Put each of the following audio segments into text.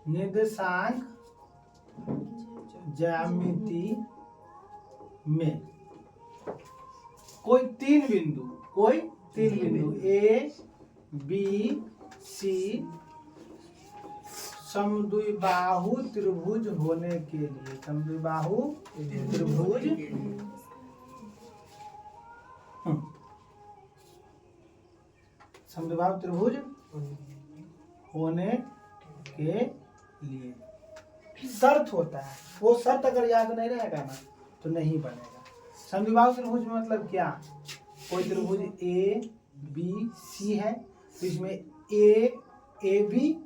निर्देशांक ज्यामिति में कोई तीन बिंदु ए बी सी समद्विबाहु त्रिभुज होने के लिए समद्विबाहु त्रिभुज समद्विबाहु त्रिभुज होने के लिए शर्त होता है। वो शर्त अगर याद नहीं रहेगा ना तो नहीं बनेगा। समद्विबाहु त्रिभुज में मतलब क्या, कोई त्रिभुज ए बी सी है तो इसमें ए बी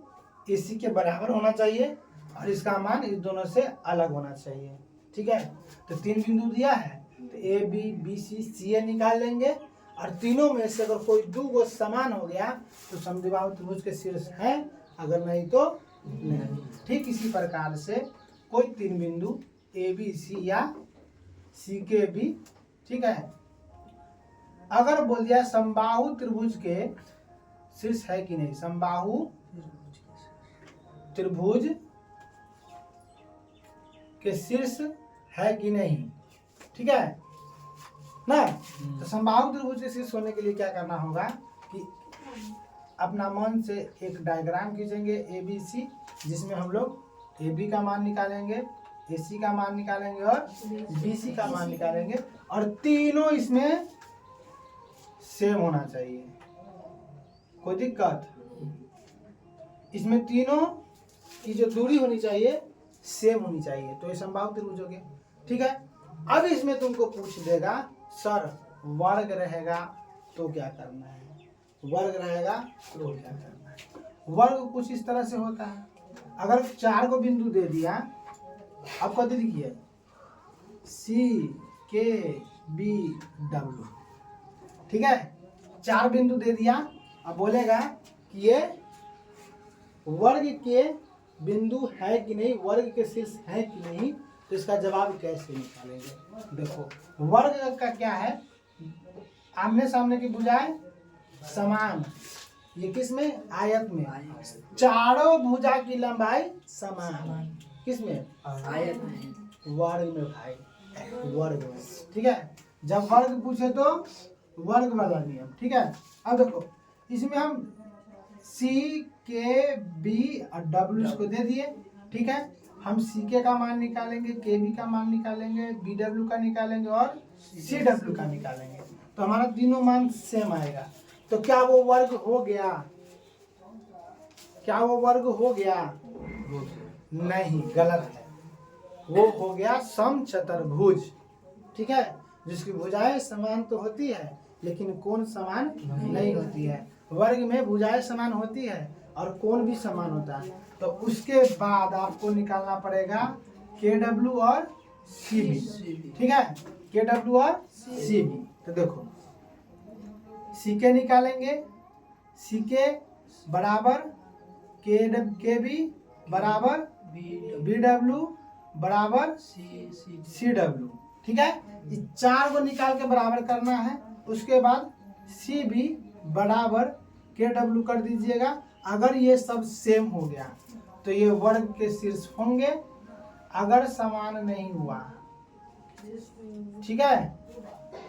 ए सी के बराबर होना चाहिए और इसका मान इस दोनों से अलग होना चाहिए। ठीक है, तो तीन बिंदु दिया है तो ए बी सी सी ए निकाल लेंगे और तीनों में से अगर कोई दो गो समान हो गया तो समद्विबाहु त्रिभुज के शीर्ष है, अगर नहीं तो नहीं। ठीक इसी प्रकार से कोई तीन बिंदु ए बी सी या सी के भी, ठीक है, अगर बोल दिया समबाहु त्रिभुज के शीर्ष है कि नहीं, समबाहु त्रिभुज के शीर्ष है कि नहीं, ठीक है ना। तो समबाहु त्रिभुज के शीर्ष होने के लिए क्या करना होगा कि अपना मन से एक डायग्राम खींचेंगे ए बी सी, जिसमें हम लोग ए बी का मान निकालेंगे, ए सी का मान निकालेंगे और बी सी का मान निकालेंगे और तीनों इसमें सेम होना चाहिए। कोई दिक्कत, इसमें तीनों की जो दूरी होनी चाहिए सेम होनी चाहिए, तो ये समबाहु त्रिभुज हो गया। ठीक है, अब इसमें तुमको पूछ देगा सर वर्ग रहेगा तो क्या करना है, वर्ग रहेगा तो क्या करना है। वर्ग कुछ इस तरह से होता है, अगर चार को बिंदु दे दिया, अब कद लिखिए सी के बी डब्ल्यू, ठीक है, चार बिंदु दे दिया। अब बोलेगा कि ये वर्ग के बिंदु है कि नहीं, वर्ग के शीर्ष है कि नहीं, तो इसका जवाब कैसे निकालेंगे। देखो वर्ग का क्या है, आमने सामने की भुजाएं समान, ये किस में, आयत में, चारों भुजा की लंबाई समान, किस में, आयत में, वर्ग में भाई, वर्ग में। ठीक है, जब वर्ग पूछे तो वर्ग वाला नियम। ठीक है, अब देखो इसमें हम सी के बी और डब्ल्यू इसको दे दिए। ठीक है, हम सी के का मान निकालेंगे, के बी का मान निकालेंगे, बी डब्ल्यू का निकालेंगे और सी डब्ल्यू का निकालेंगे, तो हमारा तीनों मान सेम आएगा। तो क्या वो वर्ग हो गया, क्या वो वर्ग हो गया, नहीं, गलत है, वो हो गया समचतुर्भुज। ठीक है, जिसकी भुजाएं समान तो होती है लेकिन कोण समान नहीं होती है। वर्ग में भुजाएं समान होती है और कोण भी समान होता है, तो उसके बाद आपको निकालना पड़ेगा के डब्ल्यू और सी बी। ठीक है, के डब्ल्यू और सी बी। तो देखो सी के निकालेंगे, सी के बराबर के बी बराबर बी डब्ल्यू बराबर सी डब्ल्यू। ठीक है, इस चार को निकाल के बराबर करना है, उसके बाद सी बी बराबर के डब्ल्यू कर दीजिएगा। अगर ये सब सेम हो गया तो ये वर्ग के शीर्ष होंगे, अगर समान नहीं हुआ, ठीक है,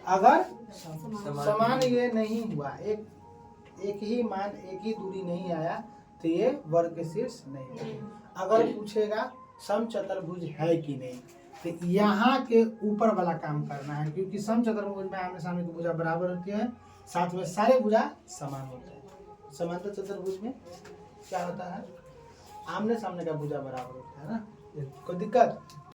अगर समान ये नहीं हुआ, एक ही मान, एक ही दूरी नहीं आया तो ये वर्ग के शीर्ष नहीं है। अगर पूछेगा समचतुर्भुज है कि नहीं, तो यहाँ के ऊपर वाला काम करना है, क्योंकि समचतुर्भुज में आमने सामने की भुजा बराबर होती है, साथ में सारे भुजा समान होते हैं। समांतर चतुर्भुज में क्या होता है, आमने सामने का भुजा बराबर होता है ना, कोई दिक्कत।